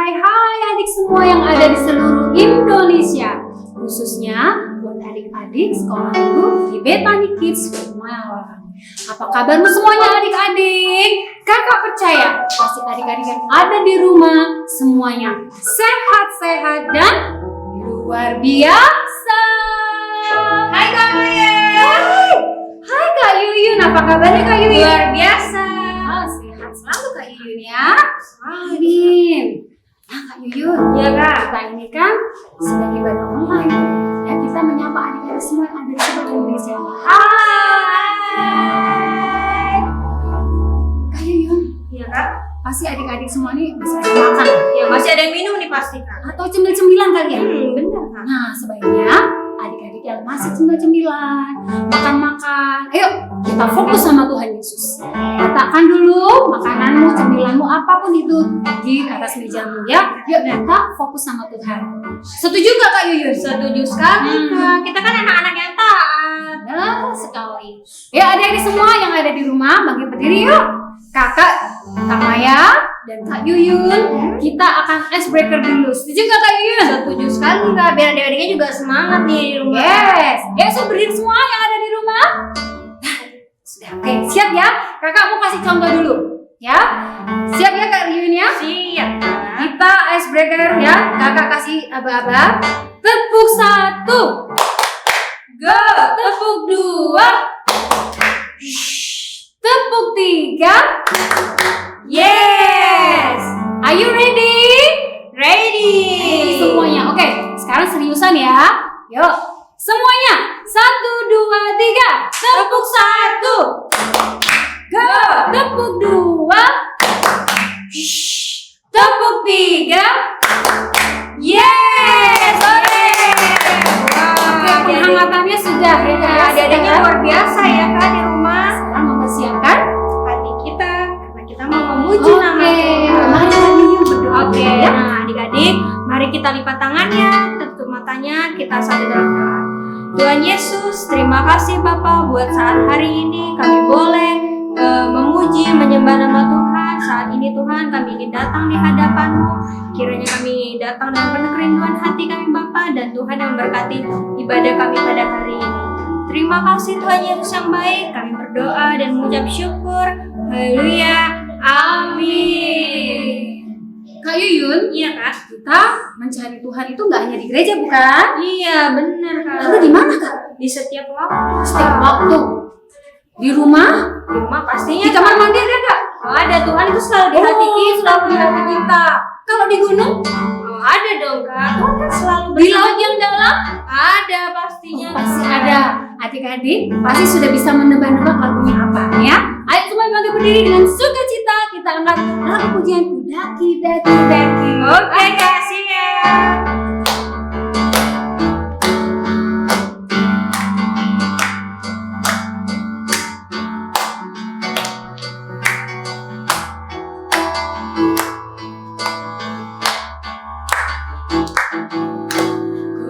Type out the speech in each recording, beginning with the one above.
Hai adik semua yang ada di seluruh Indonesia, khususnya buat adik-adik sekolah minggu di Bethany Kids Malang. Apa kabarmu semuanya adik-adik? Kakak percaya pasti adik-adik yang ada di rumah semuanya sehat-sehat dan luar biasa. Hai Kak Maya. Hai Kak Yuyun, apa kabarnya Kak Yuyun? Luar biasa. Sehat selalu Kak Yuyun ya. Amin. Nah Kak Yuyun, Ya Kak. kita ini kan sedang ibadah online. Ya, kita menyapa adik-adik semua yang ada di seluruh Indonesia. Hai. Kak Yuyun, Iya Kak. pasti adik-adik semua nih masih ada makan Ya masih ada yang minum nih pasti Kak. atau cemil-cemilan kali ya? Bener Kak. Nah, sebaiknya adik-adik yang masih cemil-cemilan, makan-makan. Ayo, kita fokus sama Tuhan Yesus. Letakkan dulu makananmu, cemilanmu, apapun itu di atas mejamu ya. Yuk, kita fokus sama Tuhan. Setuju nggak Kak Yuyun? Setuju sekali Kak. Kita kan anak-anak yang taat. Benar sekali. Ya, adik-adik semua yang ada di rumah, bangkit berdiri yuk. Kakak, Kak Maya, dan Kak Yuyun, kita akan icebreaker dulu. Setuju nggak Kak Yuyun? Setuju sekali Kak. Biar adik-adiknya juga semangat nih di rumah. Yes. Ya, so berdiri semua yang ada di rumah. Nah, sudah. Oke, siap ya? Kakak mau kasih contoh dulu. Ya. Siap ya Kak Yuyun ya? Siap Kak. Kita icebreaker ya. Kakak kasih aba-aba. Tepuk 1. Go. Tepuk 2. Tepuk 3. Yes. Are you ready? Ready. Semuanya. Oke, sekarang seriusan ya. Yuk. Semuanya. 1, 2, 3. Tepuk 1. Go. Tepuk 2. Tepuk 3. Yes. Oke. Oke, penghangatannya sudah ya. Adik-adiknya luar biasa ya Kak di rumah. Sekarang mempersiapkan. Hati kita karena kita mau memuji nama Tuhan. Mari kita berdoa. Oke, Ya. nah adik-adik, mari kita lipat tangannya, kita tutup matanya, kita satu dalam doa. Tuhan Yesus, terima kasih Bapa buat saat hari ini kami boleh memuji, menyembah nama Tuhan. Saat ini Tuhan kami ingin datang di hadapan-Mu. Kiranya kami datang dengan penuh kerinduan hati kami Bapa, dan Tuhan yang memberkati ibadah kami pada hari ini. Terima kasih Tuhan Yesus yang baik, kami berdoa dan mengucap syukur. Haleluya. Amin. Kak Yuyun, Iya Kak. kita mencari Tuhan itu nggak hanya di gereja bukan? Iya benar Kak. Lalu di mana Kak? Di setiap waktu. Setiap waktu. Di rumah? Di rumah pastinya. Di kamar mandi ada Kak? Oh, ada, Tuhan itu selalu di hati kita. Selalu di hati kita. Kalau di gunung? Oh, ada dong Kak. Tuhan kan selalu Di laut yang dalam? ada pastinya. Pasti ada. Adik-adik pasti sudah bisa menebak-nebak lagunya apa ya. Ayo semua bangkit berdiri dengan sukacita. Kita angkat lagu pujianku. Daki, daki, daki. Oke Kak, siap.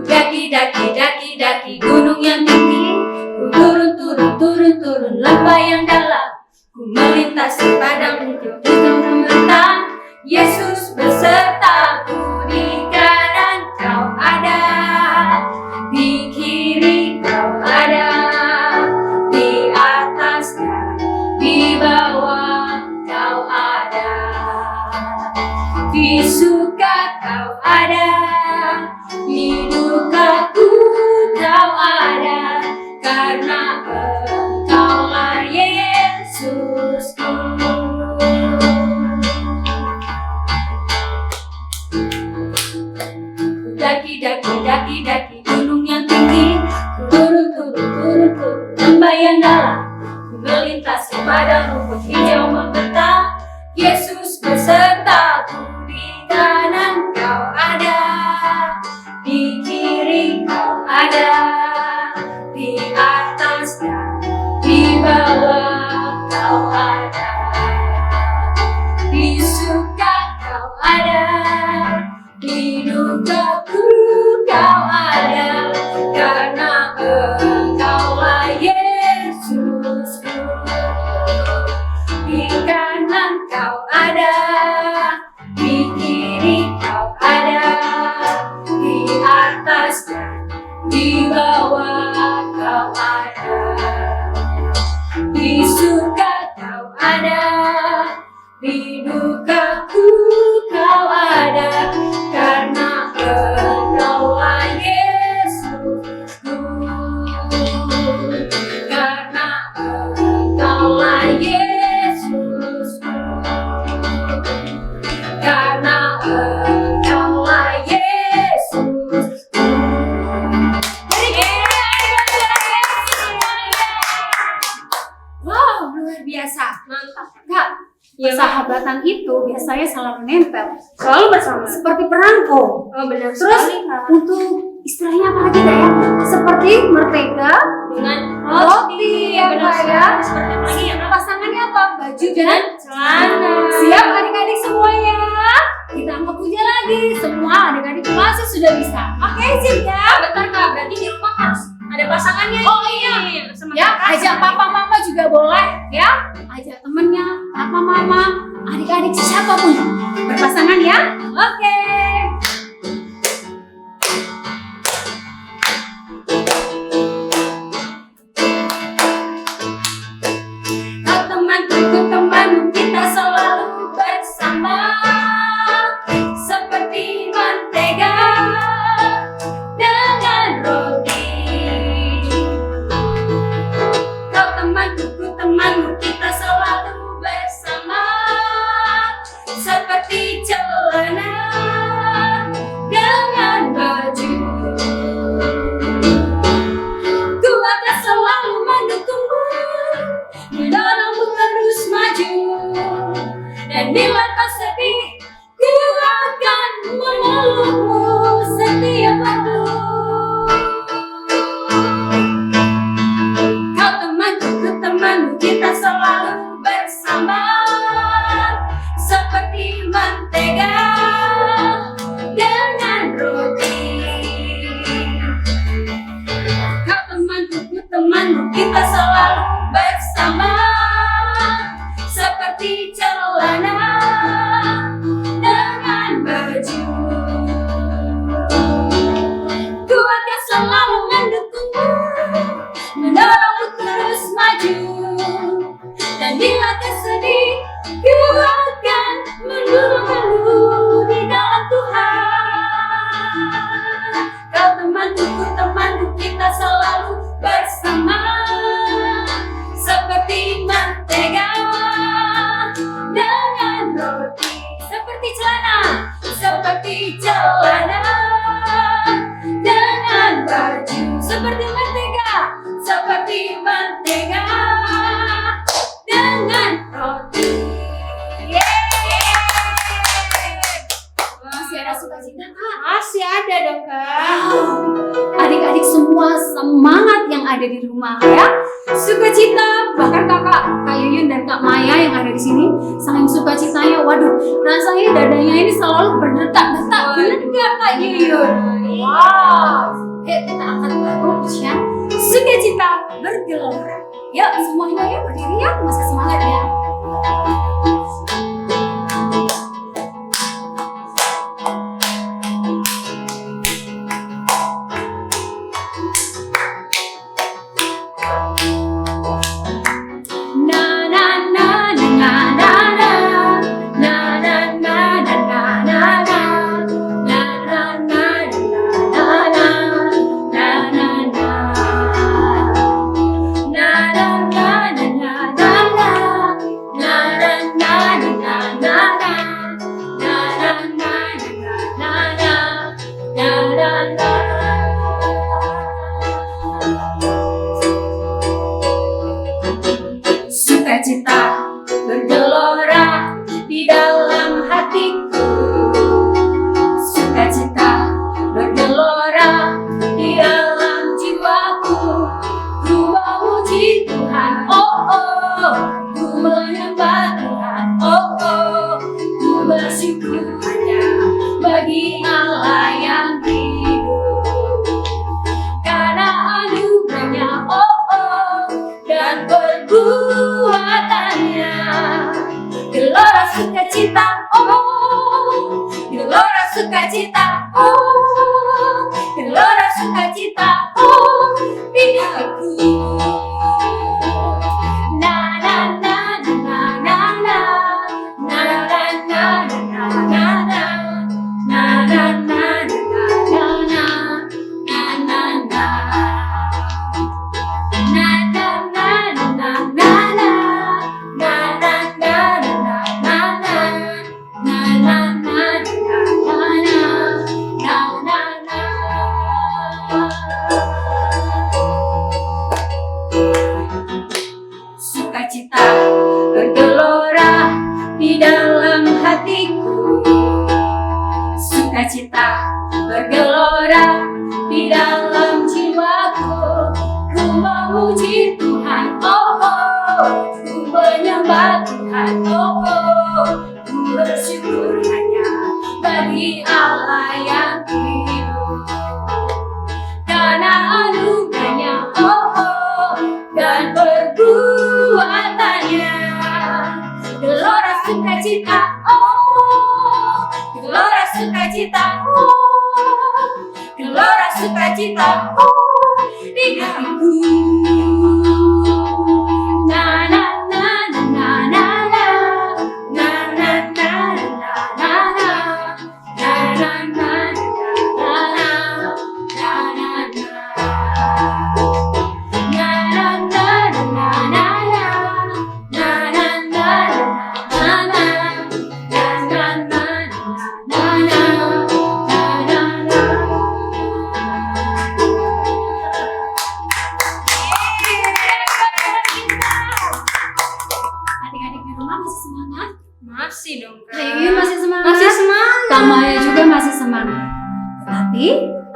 Daki, daki, daki, daki gunung yang tinggi. Ku turun, turun, turun, turun lembah yang dalam. Ku melintasi padang hijau membentang. Yesus besertaku, di kanan kau ada, di kiri kau ada, di atas dan di bawah kau ada, di suka kau ada, di dukaku kau ada, karena Engkaulah Yesusku. Daki, daki, daki, daki gunung yang tinggi. Ku turun, turun, turun, turun lembah yang dalam. Ku melintasi padang rumput hijau membentang. Yesus besertaku, di kanan kau ada, di kiri kau ada, di atas dan di bawah kau ada, di suka kau ada, di dukaku kau ada, karena Engkaulah Yesusku. Di kanan kau ada, di kiri kau lepaskan. Di bawah kau ada, di surga kau ada, di dukaku kau ada, karena Engkaulah Yesusku, karena Engkaulah Yesusku, karena Engkaulah Yesusku. Wow, luar biasa. Mantap. Kak, Iya, persahabatan itu biasanya selalu nempel, Selalu bersama. seperti perangko. Oh, benar Terus sekali, Kak. untuk istilahnya apa lagi Kak ya? Seperti mentega, Dengan roti ya benar Kak ya. sekali. Seperti apa lagi ya, Kak? Pasangannya apa? Baju dan Celana. Siap adik-adik semuanya? Kita angkat puja lagi. Semua adik-adik masih sudah bisa. Oke, siap ya. Bentar, Kak. Berarti di rumah harus ada pasangannya. Oh, iya. Sama Ya, kakak, ajak sama papa mama juga boleh ya. Ajak temennya, papa mama, adik-adik siapapun berpasangan ya. Oke. Kau temanmu kita selalu bersama, seperti mentega dengan roti. Kau temanmu kita selalu bersama, seperti celana dengan baju. Ku akan selalu mendukungmu, mendorongmu terus maju, dan bila kau sedih, ku akan memelukmu setiap waktu. Kau temanmu kita selalu bersama, seperti mentega dengan roti. Kau temanmu kita selalu bersama, seperti celana dengan baju. Ku akan selalu mendukungmu, mendorongmu terus maju, dan bila kau sedih, ku akan menunggu di dalam Tuhan. Kau temanku kita selalu bersama, seperti mentega dengan roti. Seperti celana dengan baju. Seperti mentega dengan roti. Masih ada sukacita Kak? Masih ada dong, Kak. Adik-adik semua semangat yang ada di rumah ya. Sukacita, bahkan Kak Yuyun dan Kak Maya yang ada di sini saking sukacitanya. Waduh, rasanya dadanya ini selalu berdetak-detak. Bener nggak Kak Yuyun? Wow. Kita akan terus ya. Sukacita bergelora. Yuk semuanya ya berdiri ya, masih semangat ya. Na memuji Tuhan, oh oh, ku menyembah Tuhan, oh oh, ku bersyukur hanya bagi Allah yang hidup. Karena anugerahnya, oh oh, dan perbuatannya, gelora sukacita, oh, gelora sukacita, oh, gelora sukacita, oh, di hatiku. Na na na na na na na na na na na na na. Adik-adik di rumah masih semangat? Masih dong, Kak. Ayu masih semangat? Masih semangat. Kak Maya juga masih semangat. Tetapi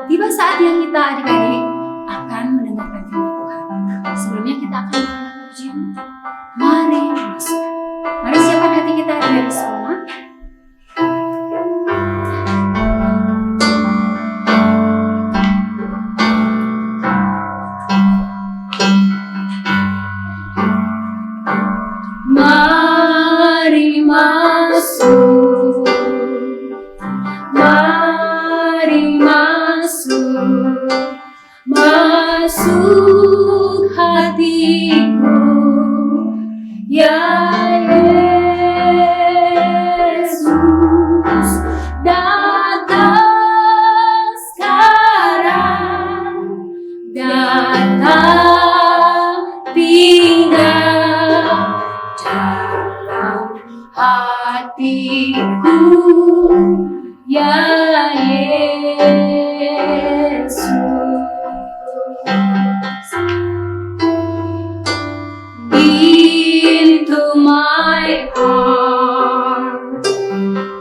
tiba saatnya kita adik-adik akan mendengarkan firman Tuhan. Sebelumnya kita akan melakukan ujian. Mari masuk. Mari siapkan hati kita adik-adik semua. Mari masuk, mari masuk, masuk hatiku, ya Yesus, datang sekarang, datang tinggal dalam hatiku, ya Yesus. Into my heart,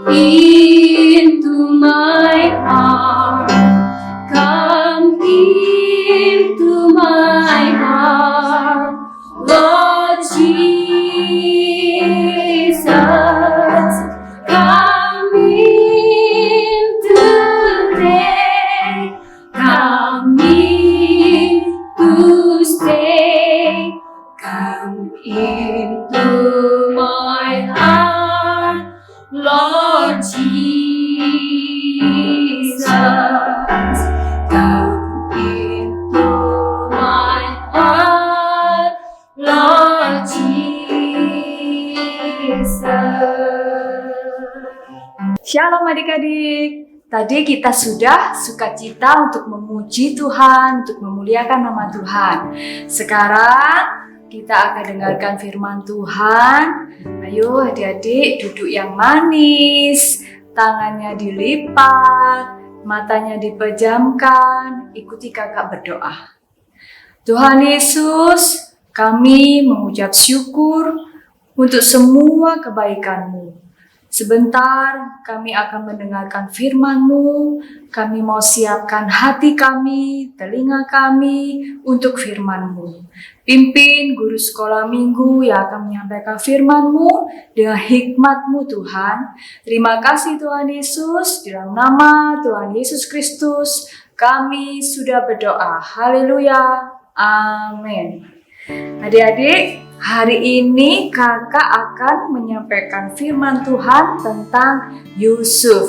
into my heart, come into my heart, Lord Jesus, come in today, come in to stay, come into my heart, Lord Jesus, come into my heart, Lord Jesus. Shalom adik-adik. Tadi kita sudah sukacita untuk memuji Tuhan, untuk memuliakan nama Tuhan. Sekarang kita akan dengarkan firman Tuhan. Ayo adik-adik duduk yang manis, tangannya dilipat, matanya dipejamkan, ikuti kakak berdoa. Tuhan Yesus, kami mengucap syukur untuk semua kebaikan-Mu. Sebentar kami akan mendengarkan firman-Mu. Kami mau siapkan hati kami, telinga kami untuk firman-Mu. Pimpin guru sekolah minggu yang akan menyampaikan firman-Mu dengan hikmat-Mu Tuhan. Terima kasih Tuhan Yesus, dalam nama Tuhan Yesus Kristus kami sudah berdoa. Haleluya. Amin. Adik-adik, hari ini kakak akan menyampaikan firman Tuhan tentang Yusuf.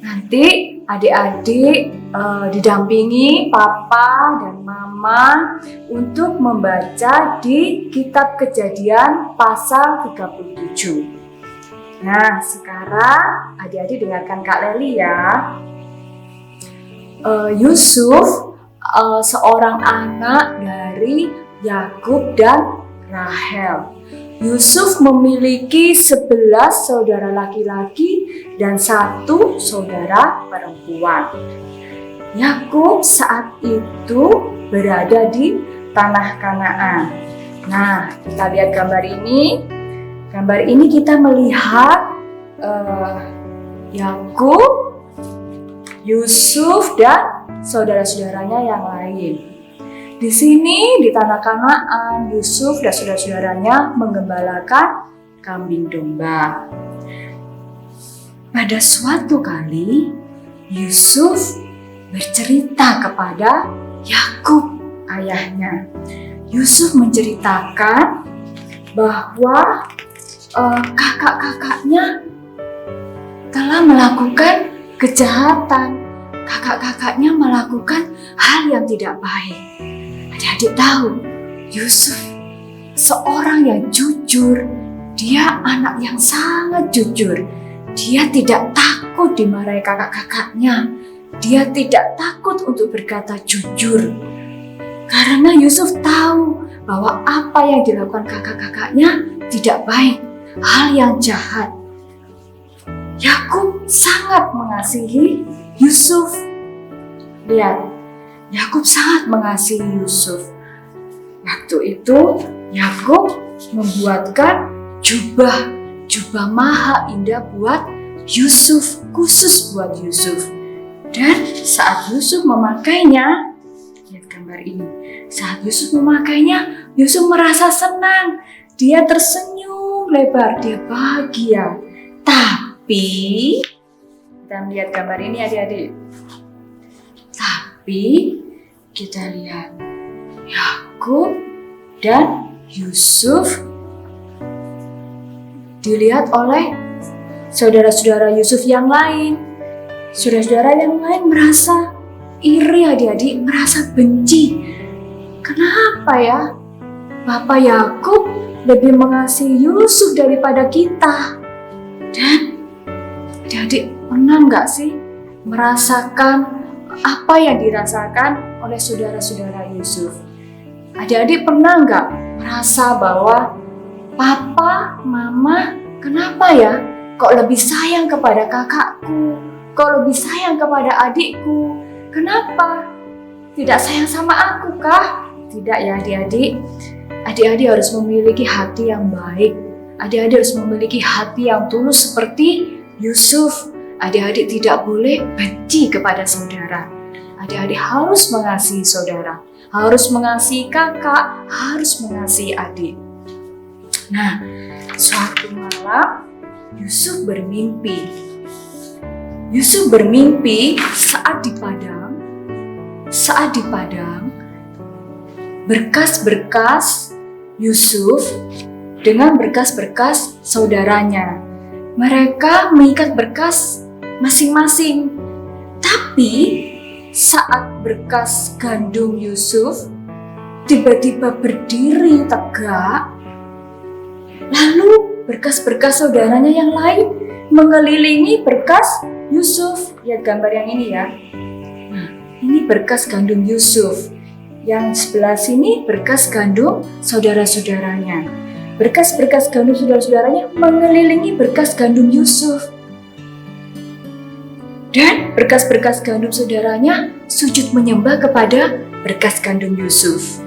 Nanti adik-adik didampingi papa dan mama untuk membaca di kitab Kejadian pasal 37. Nah, sekarang adik-adik dengarkan Kak Leli ya. Yusuf seorang anak dari Yakub dan Rahel. Yusuf memiliki 11 saudara laki-laki dan 1 saudara perempuan. Yakub saat itu berada di tanah Kanaan. Nah, kita lihat gambar ini. Gambar ini kita melihat Yakub, Yusuf dan saudara-saudaranya yang lain. Di sini di tanah Kanaan, Yusuf dan saudara-saudaranya menggembalakan kambing domba. Pada suatu kali, Yusuf bercerita kepada Yakub, ayahnya. Yusuf menceritakan bahwa kakak-kakaknya telah melakukan kejahatan. Kakak-kakaknya melakukan hal yang tidak baik. Adik-adik tahu, Yusuf seorang yang jujur. Dia anak yang sangat jujur. Dia tidak takut dimarahi kakak-kakaknya. Dia tidak takut untuk berkata jujur. Karena Yusuf tahu bahwa apa yang dilakukan kakak-kakaknya tidak baik, hal yang jahat. Yakub sangat mengasihi Yusuf. Lihat, Yakub sangat mengasihi Yusuf. Waktu itu Yakub membuatkan jubah maha indah buat Yusuf, khusus buat Yusuf. Dan saat Yusuf memakainya, lihat gambar ini. Saat Yusuf memakainya, Yusuf merasa senang. Dia tersenyum lebar, dia bahagia. Tapi kita lihat gambar ini adik-adik. Tapi kita lihat Yakub dan Yusuf dilihat oleh saudara-saudara Yusuf yang lain. Saudara-saudara yang lain merasa iri adik-adik, merasa benci. Kenapa ya? Bapak Yakub lebih mengasihi Yusuf daripada kita. Dan adik-adik pernah nggak sih merasakan apa yang dirasakan oleh saudara-saudara Yusuf? Adik-adik pernah nggak merasa bahwa papa, mama, kenapa ya kok lebih sayang kepada kakakku? Kok lebih sayang kepada adikku? Kenapa? Tidak sayang sama aku kah? Tidak ya adik-adik. Adik-adik harus memiliki hati yang baik. Adik-adik harus memiliki hati yang tulus seperti Yusuf. Adik-adik tidak boleh benci kepada saudara. Adik-adik harus mengasihi saudara, harus mengasihi kakak, harus mengasihi adik. Nah, suatu malam Yusuf bermimpi. Yusuf bermimpi saat di padang, berkas-berkas Yusuf dengan berkas-berkas saudaranya. Mereka mengikat berkas masing-masing. Tapi saat berkas gandum Yusuf tiba-tiba berdiri tegak, lalu berkas-berkas saudaranya yang lain mengelilingi berkas Yusuf. Lihat gambar yang ini ya. Nah, ini berkas gandum Yusuf. Yang sebelah sini berkas gandum saudara-saudaranya. Berkas-berkas gandum saudara-saudaranya mengelilingi berkas gandum Yusuf. Dan berkas-berkas gandum saudaranya sujud menyembah kepada berkas gandum Yusuf.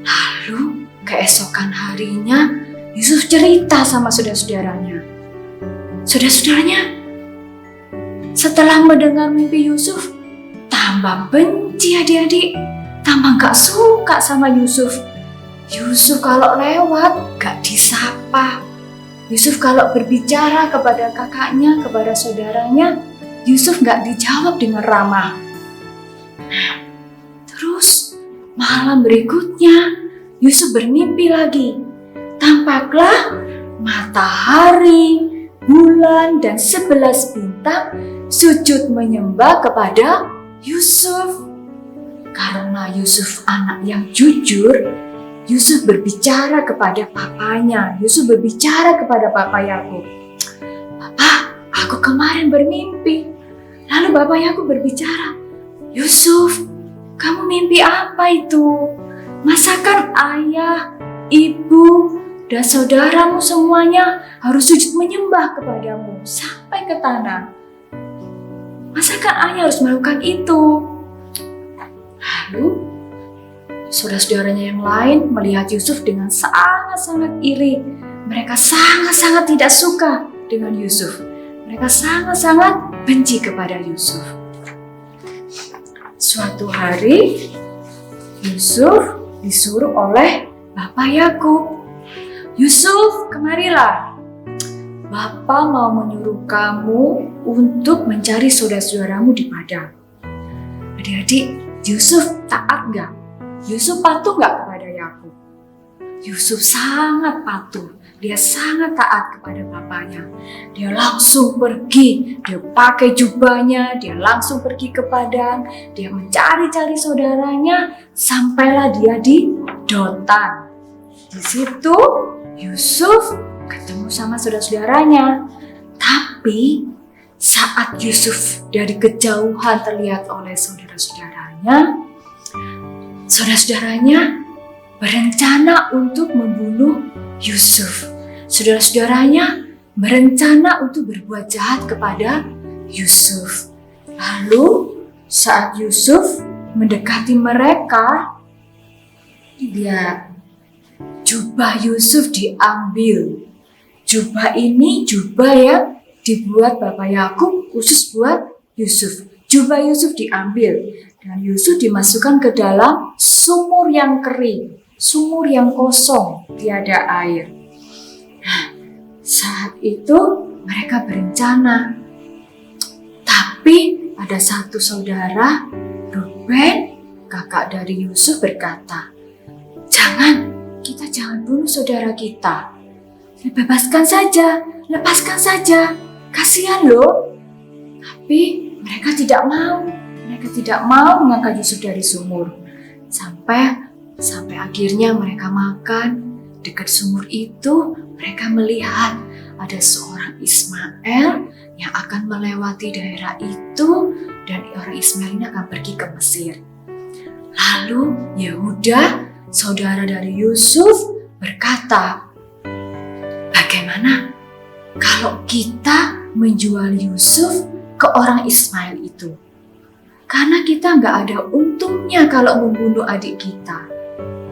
Lalu keesokan harinya Yusuf cerita sama saudara-saudaranya. Saudara-saudaranya setelah mendengar mimpi Yusuf tambah benci adik-adik, tambah gak suka sama Yusuf. Yusuf kalau lewat gak disapa. Yusuf kalau berbicara kepada kakaknya, kepada saudaranya, Yusuf gak dijawab dengan ramah. Terus malam berikutnya Yusuf bermimpi lagi. Tampaklah matahari, bulan, dan 11 bintang sujud menyembah kepada Yusuf. Karena Yusuf anak yang jujur, Yusuf berbicara kepada papanya. Yusuf berbicara kepada Papa Yakub. Papa, aku kemarin bermimpi. Lalu Bapak Yakub berbicara, Yusuf, kamu mimpi apa itu? Masakan ayah, ibu, dan saudaramu semuanya harus sujud menyembah kepadamu sampai ke tanah. Masakan ayah harus melakukan itu? Lalu saudara-saudaranya yang lain melihat Yusuf dengan sangat-sangat iri. Mereka sangat-sangat tidak suka dengan Yusuf. Mereka sangat-sangat benci kepada Yusuf. Suatu hari Yusuf disuruh oleh Bapak Yakub. Yusuf, kemarilah. Bapak mau menyuruh kamu untuk mencari saudara-saudaramu di padang. Adik-adik, Yusuf taat nggak? Yusuf patuh nggak kepada Yakub? Yusuf sangat patuh. Dia sangat taat kepada bapaknya. Dia langsung pergi, dia pakai jubahnya, dia langsung pergi ke padang, dia mencari-cari saudaranya, sampailah dia di Dotan. Di situ Yusuf ketemu sama saudara-saudaranya. Tapi saat Yusuf dari kejauhan terlihat oleh saudara-saudaranya, saudara-saudaranya berencana untuk membunuh Yusuf. Saudara-saudaranya berencana untuk berbuat jahat kepada Yusuf. Lalu saat Yusuf mendekati mereka, jubah Yusuf diambil. Jubah ini jubah yang dibuat Bapak Yakub khusus buat Yusuf. Jubah Yusuf diambil dan Yusuf dimasukkan ke dalam sumur yang kering. Sumur yang kosong, tiada air. Nah, saat itu mereka berencana. Tapi ada satu saudara, Ruben, kakak dari Yusuf berkata, kita jangan bunuh saudara kita. Lepaskan saja, kasihan loh. Tapi mereka tidak mau mengangkat Yusuf dari sumur. Sampai akhirnya mereka makan. Dekat sumur itu mereka melihat ada seorang Ismail yang akan melewati daerah itu dan orang Ismail ini akan pergi ke Mesir. Lalu Yehuda, saudara dari Yusuf, berkata, bagaimana kalau kita menjual Yusuf ke orang Ismail itu? Karena kita nggak ada untungnya kalau membunuh adik kita.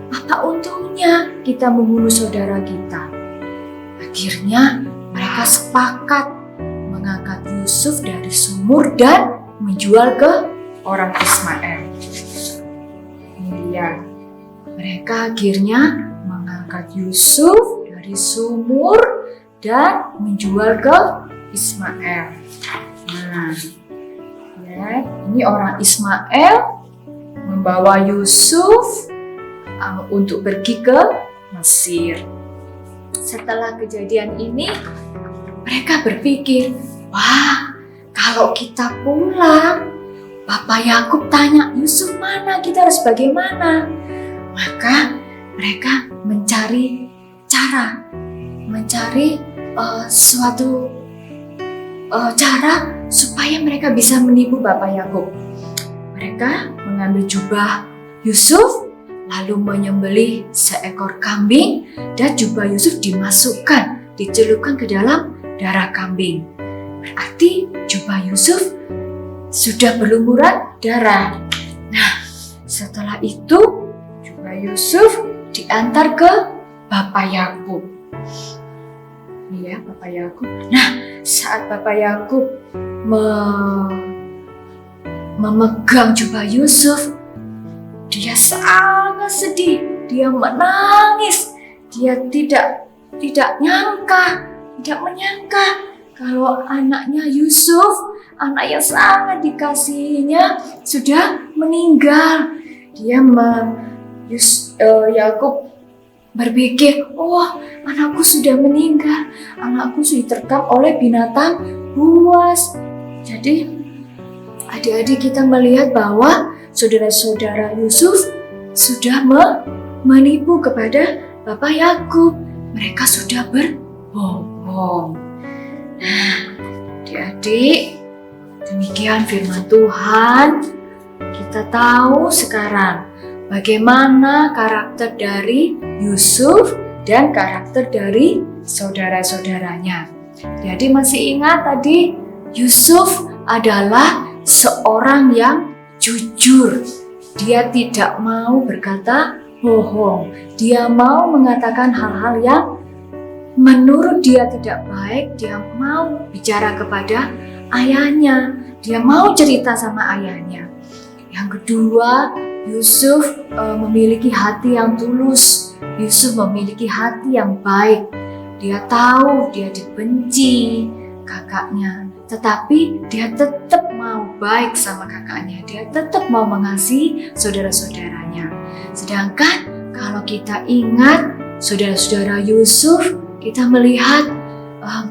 Apa untungnya kita membunuh saudara kita? Akhirnya mereka sepakat mengangkat Yusuf dari sumur dan menjual ke orang Ismail. Iya, mereka akhirnya mengangkat Yusuf dari sumur dan menjual ke Ismail. Nah, ini orang Ismail membawa Yusuf untuk pergi ke Mesir. Setelah kejadian ini, mereka berpikir, wah, kalau kita pulang, Bapak Yakub tanya, Yusuf mana? Kita harus bagaimana? Maka mereka mencari suatu cara supaya mereka bisa menipu Bapak Yakub. Mereka mengambil jubah Yusuf, lalu menyembelih seekor kambing dan jubah Yusuf dicelupkan ke dalam darah kambing. Berarti jubah Yusuf sudah berlumuran darah. Nah, setelah itu jubah Yusuf diantar ke Bapak Yakub. Iya, Bapak Yakub. Nah, saat Bapak Yakub memegang jubah Yusuf, dia sangat sedih, dia menangis, dia tidak menyangka kalau anaknya Yusuf, anak yang sangat dikasihinya, sudah meninggal. Yakub berpikir, oh, anakku sudah meninggal, anakku sudah diterkam oleh binatang buas. Jadi adik-adik kita melihat bahwa saudara-saudara Yusuf sudah menipu kepada Bapak Yakub. Mereka sudah berbohong. Nah, adik-adik, demikian firman Tuhan. Kita tahu sekarang bagaimana karakter dari Yusuf dan karakter dari saudara-saudaranya. Jadi masih ingat tadi, Yusuf adalah seorang yang jujur. Dia tidak mau berkata bohong. Dia mau mengatakan hal-hal yang menurut dia tidak baik. Dia mau bicara kepada ayahnya. Dia mau cerita sama ayahnya. Yang kedua, Yusuf memiliki hati yang tulus. Yusuf memiliki hati yang baik. Dia tahu dia dibenci kakaknya, tetapi dia tetap mau baik sama kakaknya. Dia tetap mau mengasihi saudara-saudaranya. Sedangkan kalau kita ingat saudara-saudara Yusuf, kita melihat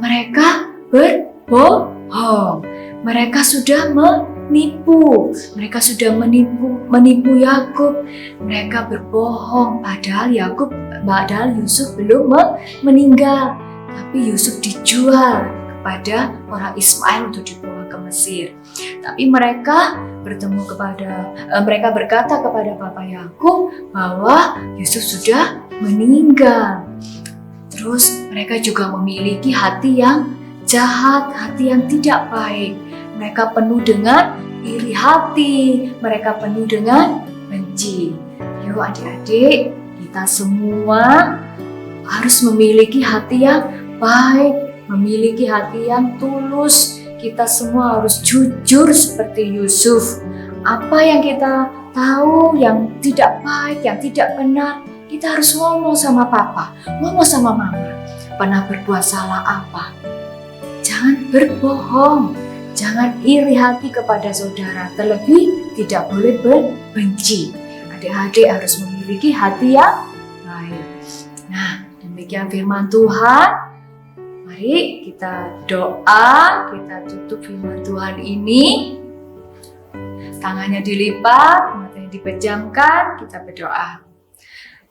mereka berbohong. Mereka sudah menipu Yakub. Mereka berbohong padahal Yusuf belum meninggal, tapi Yusuf dijual kepada orang Ismail untuk dibawa ke Mesir. Tapi mereka berkata kepada Bapak Yakub bahwa Yusuf sudah meninggal. Terus mereka juga memiliki hati yang jahat, hati yang tidak baik. Mereka penuh dengan iri hati, mereka penuh dengan benci. Yuk adik-adik, kita semua harus memiliki hati yang baik, memiliki hati yang tulus. Kita semua harus jujur seperti Yusuf. Apa yang kita tahu yang tidak baik, yang tidak benar, kita harus ngomong sama papa, ngomong sama mama. Pernah berbuat salah apa? Jangan berbohong. Jangan iri hati kepada saudara, terlebih tidak boleh berbenci. Adik-adik harus memiliki hati yang baik. Nah, demikian firman Tuhan. Mari kita doa, kita tutup firman Tuhan ini. Tangannya dilipat, matanya dipejamkan, kita berdoa.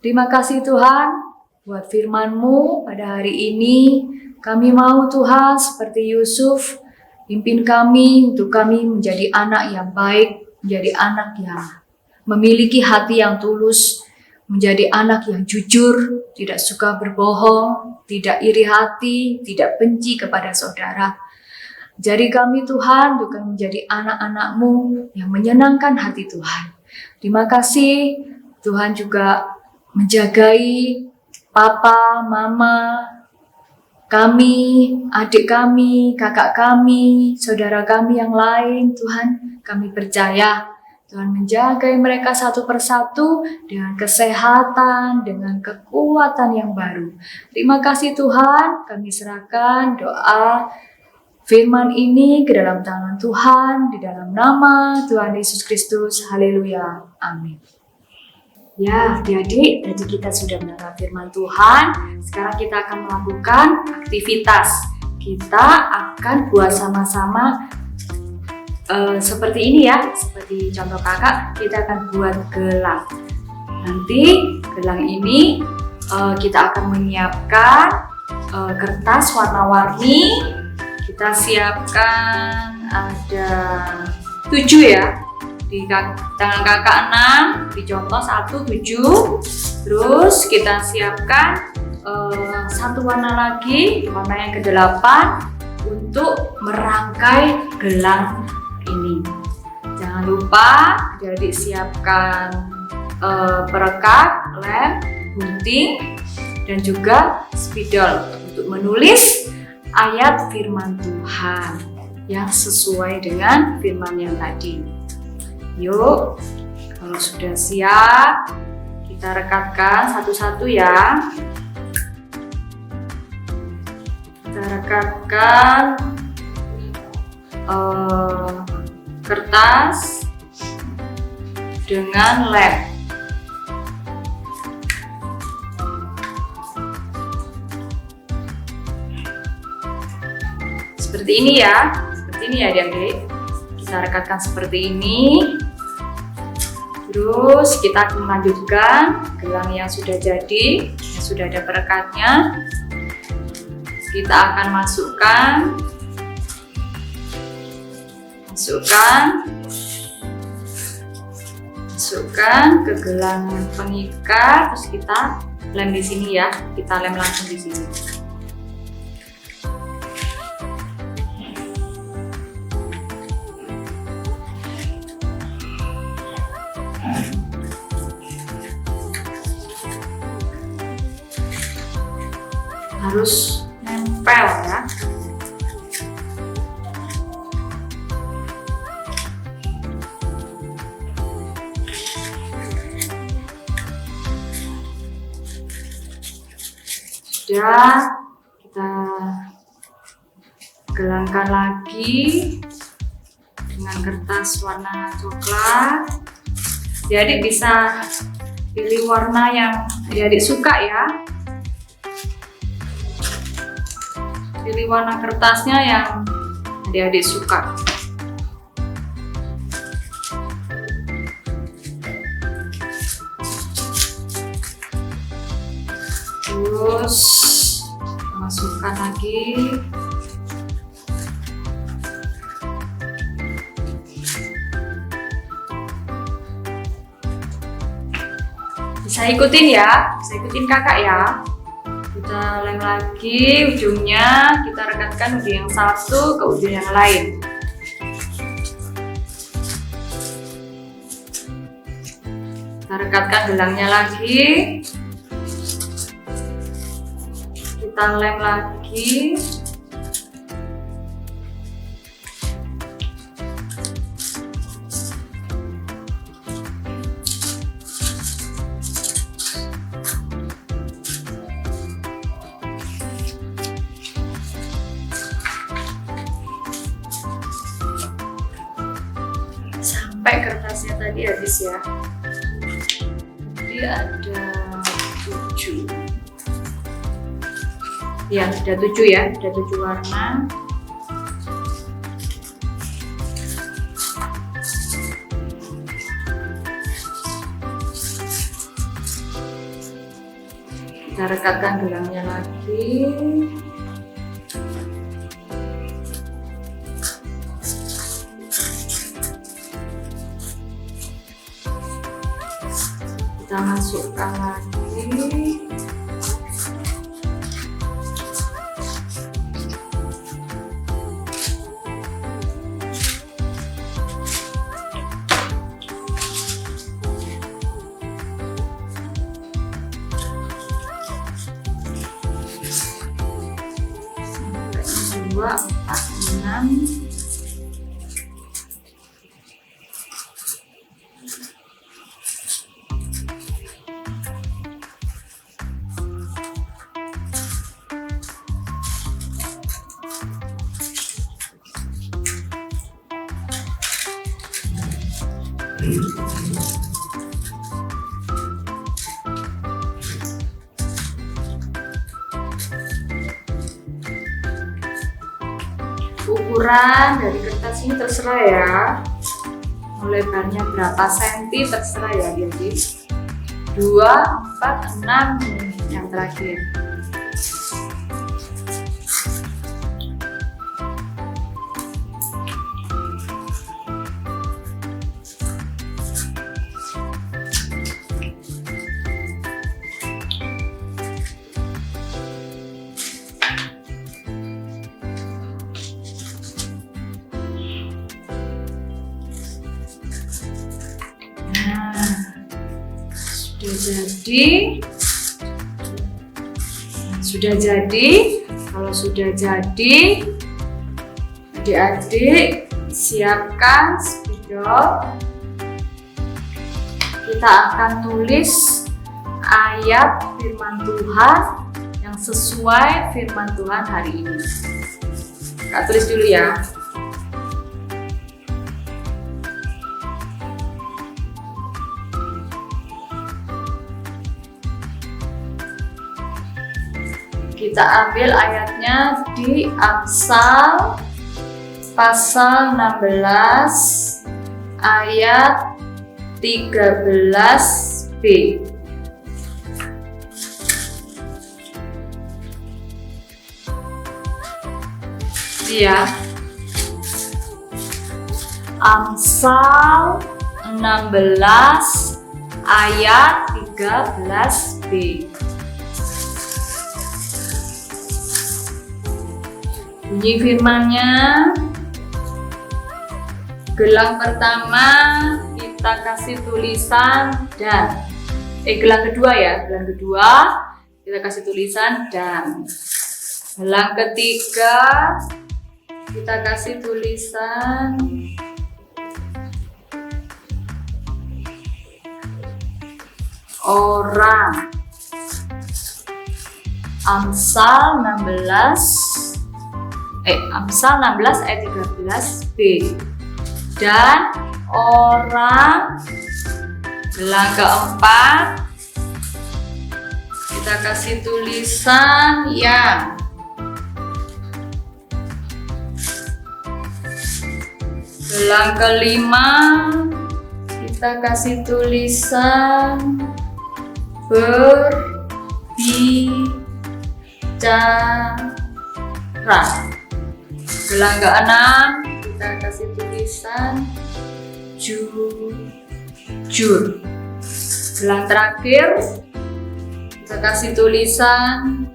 Terima kasih Tuhan buat firman-Mu pada hari ini. Kami mau Tuhan seperti Yusuf, pimpin kami untuk kami menjadi anak yang baik, menjadi anak yang memiliki hati yang tulus, menjadi anak yang jujur, tidak suka berbohong, tidak iri hati, tidak benci kepada saudara. Jadi kami Tuhan juga menjadi anak-anak-Mu yang menyenangkan hati Tuhan. Terima kasih Tuhan juga menjagai papa, mama, kami, adik kami, kakak kami, saudara kami yang lain. Tuhan, kami percaya Tuhan menjaga mereka satu persatu dengan kesehatan, dengan kekuatan yang baru. Terima kasih Tuhan, kami serahkan doa firman ini ke dalam tangan Tuhan, di dalam nama Tuhan Yesus Kristus. Haleluya. Amin. Ya, adik-adik, tadi kita sudah mendengar firman Tuhan. Sekarang kita akan melakukan aktivitas. Kita akan buat sama-sama seperti ini ya. Seperti contoh kakak, kita akan buat gelang. Nanti gelang ini kita akan menyiapkan kertas warna-warni. Kita siapkan ada 7 ya. Di tangan kakak 6, dicontoh 1, 7. Terus kita siapkan satu warna lagi, warna yang ke-8 untuk merangkai gelang ini. Jangan lupa jadi siapkan perekat, lem, gunting, dan juga spidol untuk menulis ayat firman Tuhan yang sesuai dengan firman yang tadi. Yuk, kalau sudah siap, kita rekatkan satu-satu ya. Kita rekatkan kertas dengan lem. Seperti ini ya, adik-adik. Kita rekatkan seperti ini. Terus kita akan melanjutkan gelang yang sudah jadi, yang sudah ada perekatnya. Kita akan masukkan ke gelang pengikat. Terus kita lem di sini ya. Kita lem langsung di sini. Harus nempel ya. sudah, kita gelangkan lagi dengan kertas warna coklat. Jadi bisa pilih warna yang adik suka ya. Pilih warna kertasnya yang adik suka. Terus masukkan lagi. Bisa ikutin ya, bisa ikutin kakak ya. Kita lem lagi ujungnya, kita rekatkan ujung yang satu ke ujung yang lain. Kita rekatkan gelangnya lagi. Kita lem lagi. Sampai kertasnya tadi habis ya. Jadi ada 7. Ya, ada 7 ya, ada 7 warna. Kita rekatkan gelangnya lagi. Kita masukkan lagi. Sampai 2, 4, 6. Ukuran dari kertas ini terserah ya, mau lebarnya berapa senti terserah ya, jadi 2, 4, 6 yang terakhir. Sudah jadi. Kalau sudah jadi, adik-adik siapkan spidol. Kita akan tulis ayat firman Tuhan yang sesuai firman Tuhan hari ini. Kak tulis dulu ya. Kita ambil ayatnya di Amsal pasal 16 ayat 13b. Iya. Amsal 16 ayat 13b. Bunyi firman-Nya, gelang pertama kita kasih tulisan dan. Gelang kedua ya, gelang kedua kita kasih tulisan dan. Gelang ketiga kita kasih tulisan orang. Amsal 16 ayat 13b. Dan orang, gelang keempat, kita kasih tulisan yang. Gelang kelima, kita kasih tulisan berbicara. Gelang keenam, kita kasih tulisan jujur. Gelang terakhir, kita kasih tulisan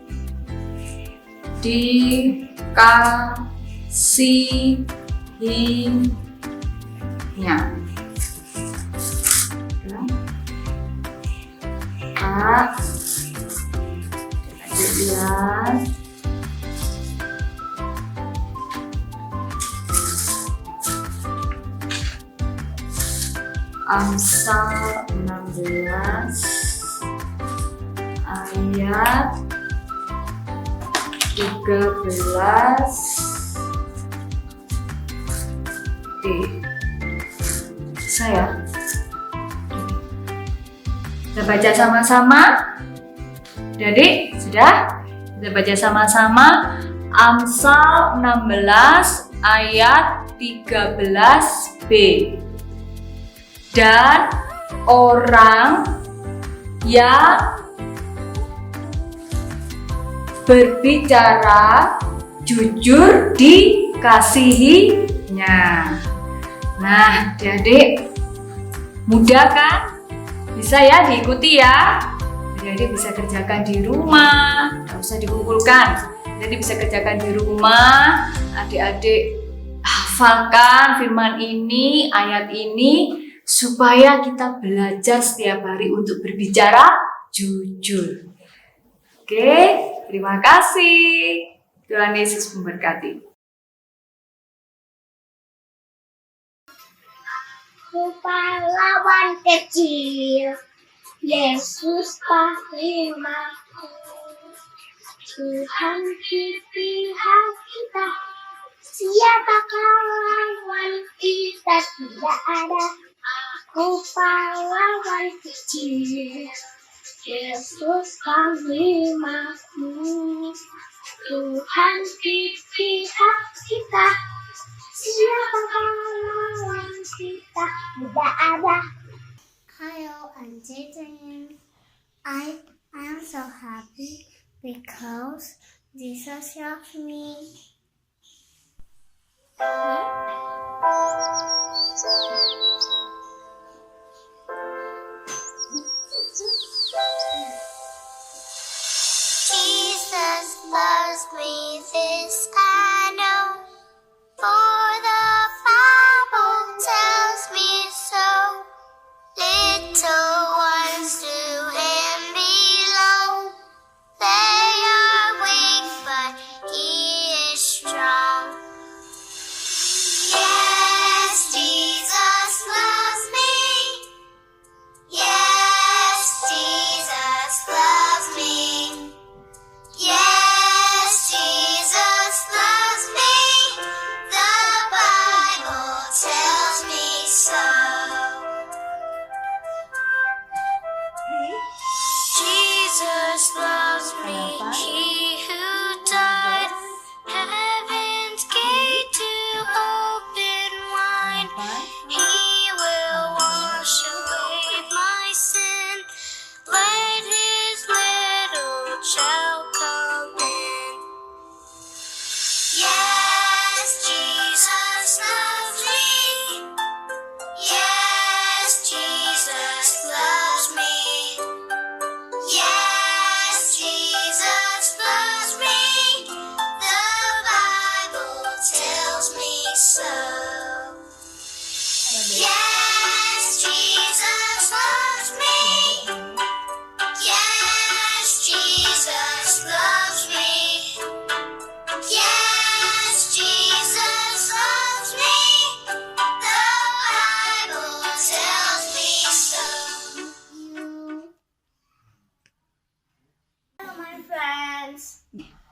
dikasihinya. Lanjut lihat. Amsal 16 ayat 13b. Saya kita baca sama-sama. Jadi sudah kita baca sama-sama Amsal 16 ayat 13b. Dan orang yang berbicara jujur dikasihinya. Nah, adik-adik mudah kan? Bisa ya diikuti ya. Adik-adik bisa kerjakan di rumah, nggak usah dikumpulkan. Jadi bisa kerjakan di rumah. Adik-adik hafalkan firman ini, ayat ini, supaya kita belajar setiap hari untuk berbicara jujur. Oke, terima kasih. Tuhan Yesus memberkati. Pahlawan kecil, Yesus pahlawanku. Tuhan di pihak kita, siapakah lawan kita? Tidak ada. Aku pahlawan kecil, Yesus panglamaku. Tuhan di pihak kita, siapakah lawan kita? Tidak ada. Hello, I'm Jaden. I am so happy because Jesus loves me. Jesus loves me, this I know, for the Bible tells me so. Little ones to Him belong. They are weak, but He is strong. Yes, Jesus loves me. Yes, Jesus loves me. Yes, Jesus friends.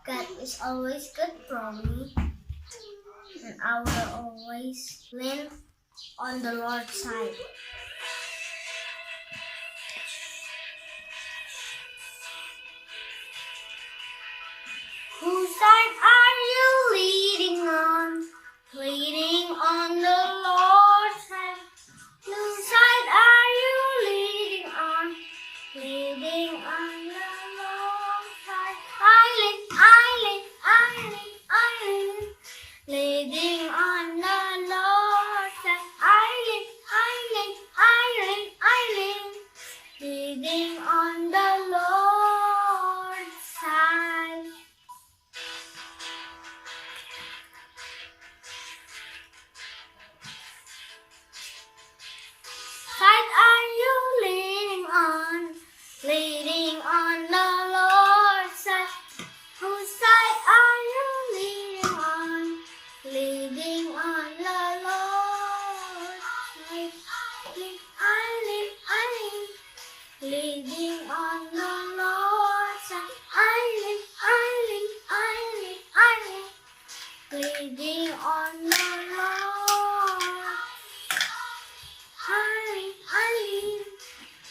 God is always good for me, and I will always win on the Lord's side. Whose side are you leading on? Leading on the Lord's side. Whose side are you leading on? Leading on the Lord's side. I lean. Leading on the Lord's side. I lean. Leading on the Lord's side. Side are you leaning on? Leading on the Lord's side. Whose side are you leaning on? Leading on the Lord's side. I lean. Leading on the Lord's side. I lean. Leading on the Lord. I lean.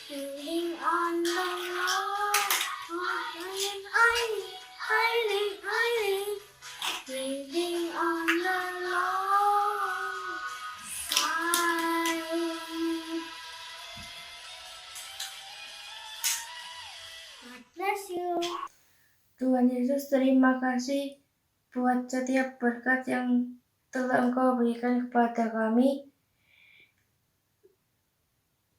Leading on the Lord. I lean. Leading on the Lord. God bless you. Tuhan Yesus, terima kasih buat setiap berkat yang telah Engkau berikan kepada kami.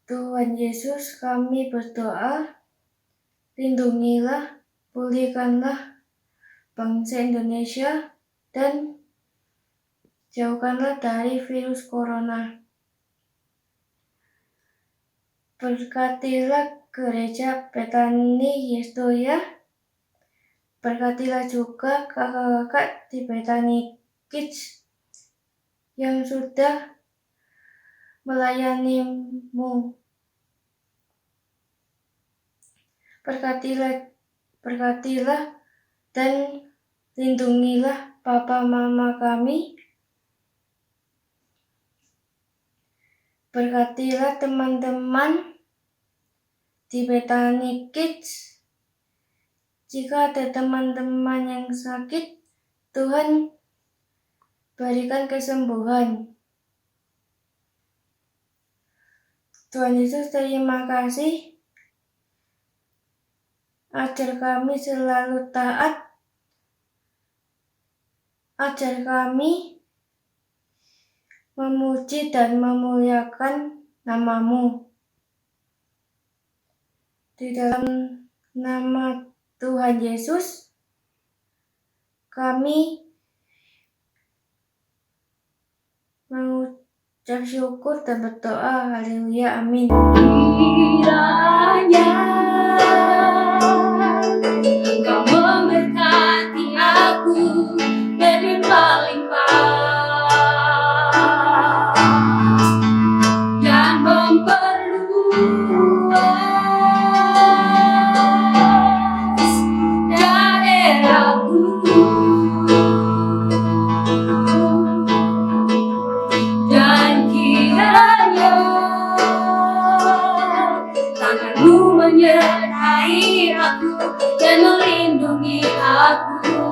Tuhan Yesus, kami berdoa, lindungilah, pulihkanlah bangsa Indonesia, dan jauhkanlah dari virus corona. Berkatilah gereja Bethany Yesudoya. Berkatilah juga kakak-kakak di Bethany Kids yang sudah melayanimu. Berkatilah dan lindungilah papa mama kami. Berkatilah teman-teman di Bethany Kids. Jika ada teman-teman yang sakit, Tuhan berikan kesembuhan. Tuhan Yesus, terima kasih. Ajar kami selalu taat. Ajar kami memuji dan memuliakan nama-Mu. Di dalam nama Tuhan Yesus, kami mengucap syukur dan berdoa. Haleluya, amin. Kiranya Engkau memberkati aku berlimpah-limpah dan memperluas daerahku, dan kiranya tangan-Mu menyertai aku dan melindungi aku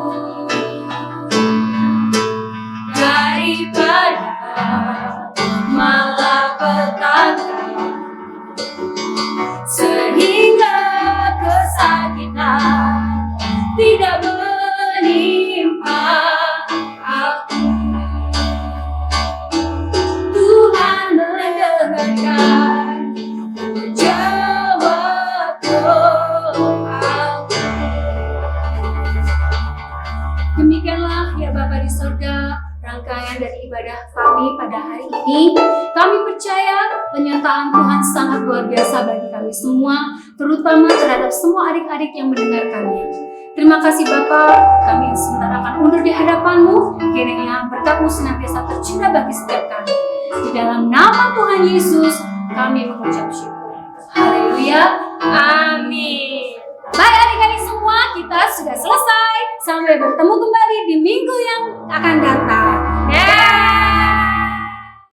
daripada malapetaka, sehingga kesakitan tidak menimpa aku. Tuhan mendengarkan, menjawab doaku. Demikianlah ya Bapa di surga, rangkaian dari ibadah kami pada hari ini. Kami percaya penyertaan Tuhan sangat luar biasa bagi kami semua, terutama terhadap semua adik-adik yang mendengarkannya. Terima kasih Bapa, kami sebentar akan undur di hadapan-Mu, kiranya berkat-Mu senantiasa tercurah bagi setiap kami. Di dalam nama Tuhan Yesus, kami mengucap syukur. Haleluya, amin. Baik adik-adik semua, kita sudah selesai. Sampai bertemu kembali di minggu yang akan datang.